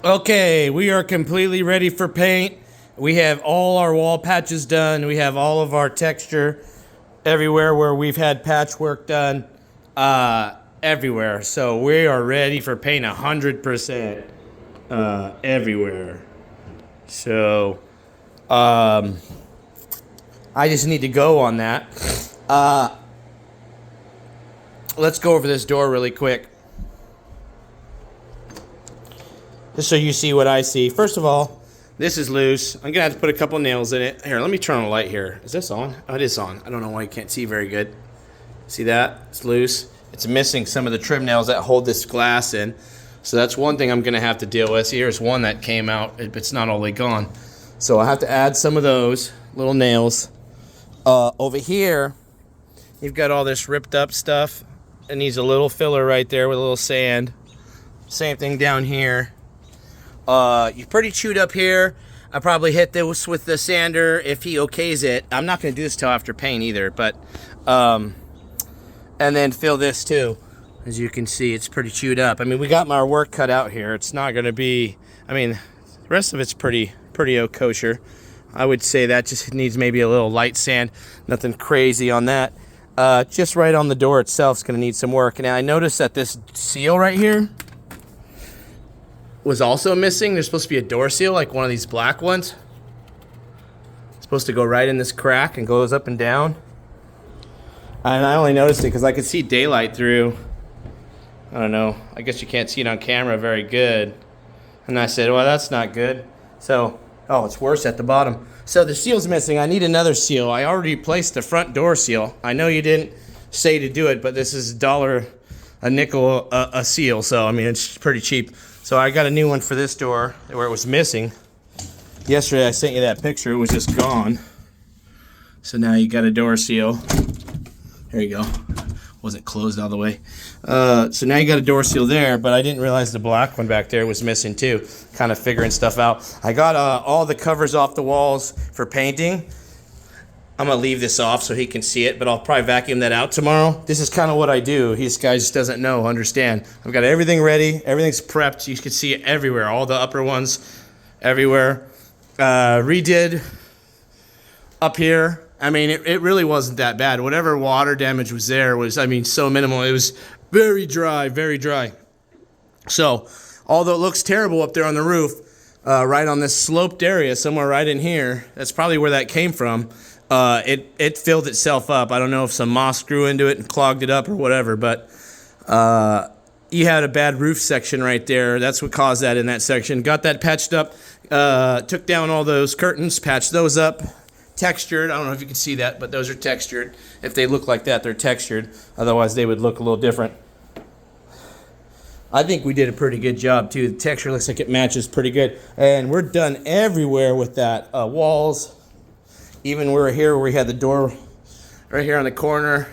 Okay, we are completely ready for paint. We have all our wall patches done. We have all of our texture everywhere where we've had patchwork done. Everywhere. So we are ready for paint 100% everywhere. So I just need to go on that. Let's go over this door really quick, just so you see what I see. First of all, this is loose. I'm gonna have to put a couple nails in it. Here, let me turn on the light here. Is this on? Oh, it is on. I don't know why you can't see very good. See that? It's loose. It's missing some of the trim nails that hold this glass in. So that's one thing I'm gonna have to deal with. Here's one that came out. It's not all the way gone. So I have to add some of those little nails. Over here, you've got all this ripped up stuff. It needs a little filler right there with a little sand. Same thing down here. You're pretty chewed up here. I probably hit this with the sander if he okays it. I'm not going to do this till after paint either, but and then fill this too. As you can see, it's pretty chewed up. I mean, we got our work cut out here. It's not going to be, I mean, the rest of it's pretty kosher. I would say that just needs maybe a little light sand. Nothing crazy on that. Just right on the door itself is going to need some work. And I noticed that this seal right here was also missing. There's supposed to be a door seal, like one of these black ones. It's supposed to go right in this crack and goes up and down. And I only noticed it because I could see daylight through. I don't know. I guess you can't see it on camera very good. And I said, well, that's not good. So, oh, it's worse at the bottom. So the seal's missing. I need another seal. I already placed the front door seal. I know you didn't say to do it, but this is a nickel a seal. So, I mean, it's pretty cheap. So I got a new one for this door where it was missing. Yesterday I sent you that picture. It was just gone. So now you got a door seal. There you go. Wasn't closed all the way. So now you got a door seal there, but I didn't realize the black one back there was missing too. Kind of figuring stuff out. I got all the covers off the walls for painting. I'm going to leave this off so he can see it, but I'll probably vacuum that out tomorrow. This is kind of what I do. This guy just doesn't understand. I've got everything ready. Everything's prepped. You can see it everywhere. All the upper ones everywhere. Redid up here. I mean, it really wasn't that bad. Whatever water damage was there was, I mean, so minimal. It was very dry, very dry. So, although it looks terrible up there on the roof, right on this sloped area, somewhere right in here, that's probably where that came from. It filled itself up. I don't know if some moss grew into it and clogged it up or whatever, but you had a bad roof section right there. That's what caused that in that section. Got that patched up, took down all those curtains, patched those up. Textured. I don't know if you can see that, but those are textured. If they look like that, they're textured. Otherwise, they would look a little different. I think we did a pretty good job, too. The texture looks like it matches pretty good. And we're done everywhere with that. Walls. Even we're here where we had the door right here on the corner.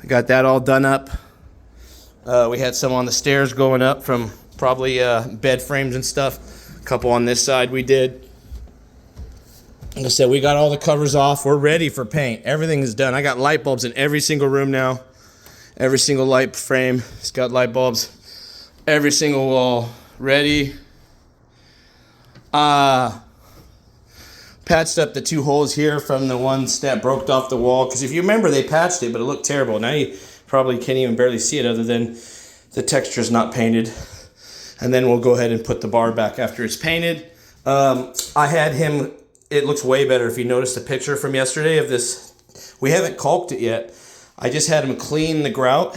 Got that all done up. We had some on the stairs going up from probably bed frames and stuff. A couple on this side we did. Like I said, we got all the covers off. We're ready for paint. Everything is done. I got light bulbs in every single room now. Every single light frame has got light bulbs. Every single wall ready. Patched up the 2 holes here from the ones that broke off the wall. Because if you remember, they patched it, but it looked terrible. Now you probably can't even barely see it other than the texture's not painted. And then we'll go ahead and put the bar back after it's painted. I had him... It looks way better if you notice the picture from yesterday of this. We haven't caulked it yet. I just had him clean the grout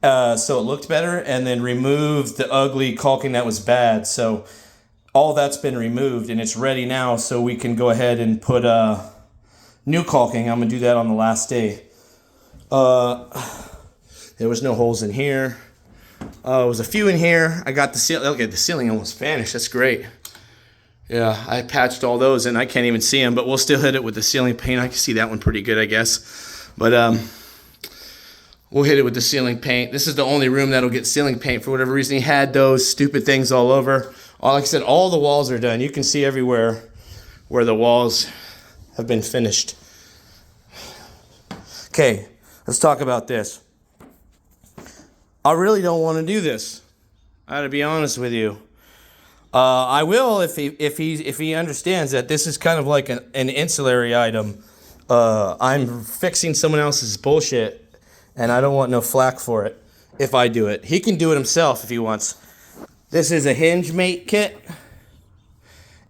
so it looked better and then remove the ugly caulking that was bad. So all that's been removed and it's ready now so we can go ahead and put new caulking. I'm going to do that on the last day. There was no holes in here. There was a few in here. I got the ceiling. Okay, the ceiling almost vanished. That's great. Yeah, I patched all those and I can't even see them, but we'll still hit it with the ceiling paint. I can see that one pretty good, I guess. But we'll hit it with the ceiling paint. This is the only room that'll get ceiling paint for whatever reason. He had those stupid things all over. Like I said, all the walls are done. You can see everywhere where the walls have been finished. Okay, let's talk about this. I really don't want to do this. I gotta be honest with you. I will if he understands that this is kind of like an ancillary item. I'm fixing someone else's bullshit, and I don't want no flack for it if I do it. He can do it himself if he wants. This is a hinge mate kit.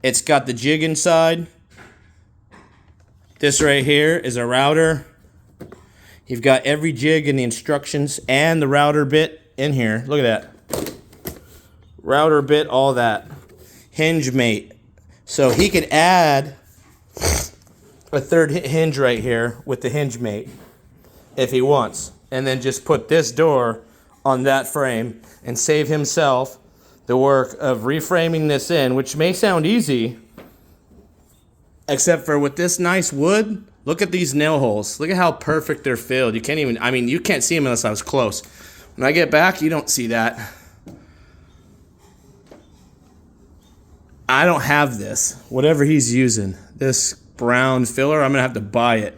It's got the jig inside. This right here is a router. You've got every jig in the instructions and the router bit in here. Look at that. Router bit, all that. Hinge mate. So he could add a third hinge right here with the hinge mate if he wants. And then just put this door on that frame and save himself the work of reframing this in, which may sound easy, except for with this nice wood. Look at these nail holes. Look at how perfect they're filled. You can't even, I mean, you can't see them unless I was close. When I get back, you don't see that. I don't have this. Whatever he's using, this brown filler, I'm going to have to buy it.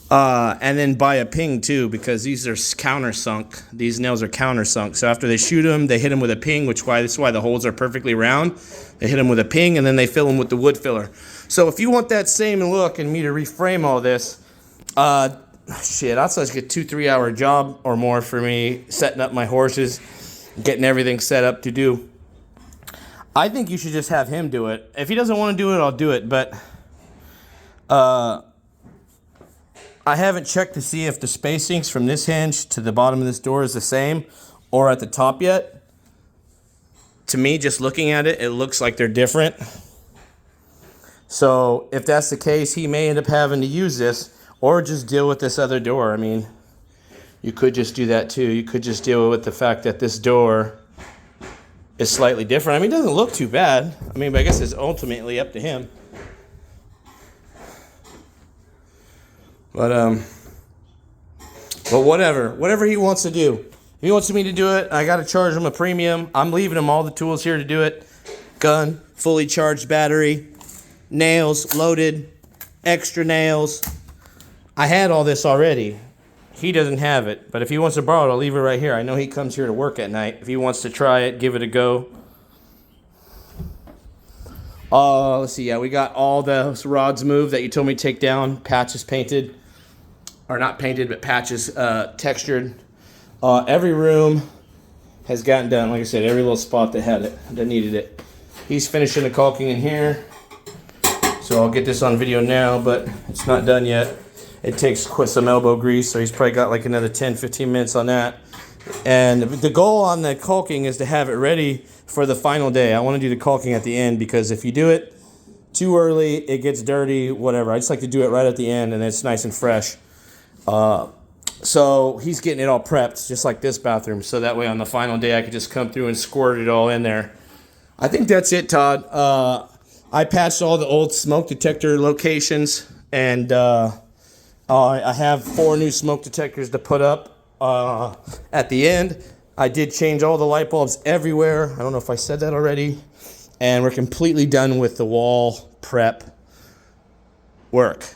And then buy a ping too, because these are countersunk. These nails are countersunk. So after they shoot them, they hit them with a ping, this is why the holes are perfectly round. They hit them with a ping, and then they fill them with the wood filler. So if you want that same look and me to reframe all this, shit, that's like a 2-3 hour job or more for me, setting up my horses, getting everything set up to do. I think you should just have him do it. If he doesn't want to do it, I'll do it. But I haven't checked to see if the spacings from this hinge to the bottom of this door is the same or at the top yet. To me, just looking at it, it looks like they're different. So if that's the case, he may end up having to use this or just deal with this other door. I mean, you could just do that too. You could just deal with the fact that this door is slightly different. I mean, it doesn't look too bad. I mean, but I guess it's ultimately up to him. But whatever he wants to do. If he wants me to do it, I got to charge him a premium. I'm leaving him all the tools here to do it. Gun, fully charged battery, nails loaded, extra nails. I had all this already. He doesn't have it, but if he wants to borrow it, I'll leave it right here. I know he comes here to work at night. If he wants to try it, give it a go. Let's see. Yeah, we got all those rods moved that you told me to take down. Patches painted. Or not painted, but patches textured. Every room has gotten done. Like I said, every little spot that needed it. He's finishing the caulking in here. So I'll get this on video now, but it's not done yet. It takes some elbow grease, so he's probably got like another 10-15 minutes on that. And the goal on the caulking is to have it ready for the final day. I want to do the caulking at the end, because if you do it too early, it gets dirty, whatever. I just like to do it right at the end, and it's nice and fresh. So he's getting it all prepped, just like this bathroom, so that way on the final day I could just come through and squirt it all in there. I think that's it, Todd. I patched all the old smoke detector locations, and I have 4 new smoke detectors to put up at the end. I did change all the light bulbs everywhere. I don't know if I said that already. And we're completely done with the wall prep work.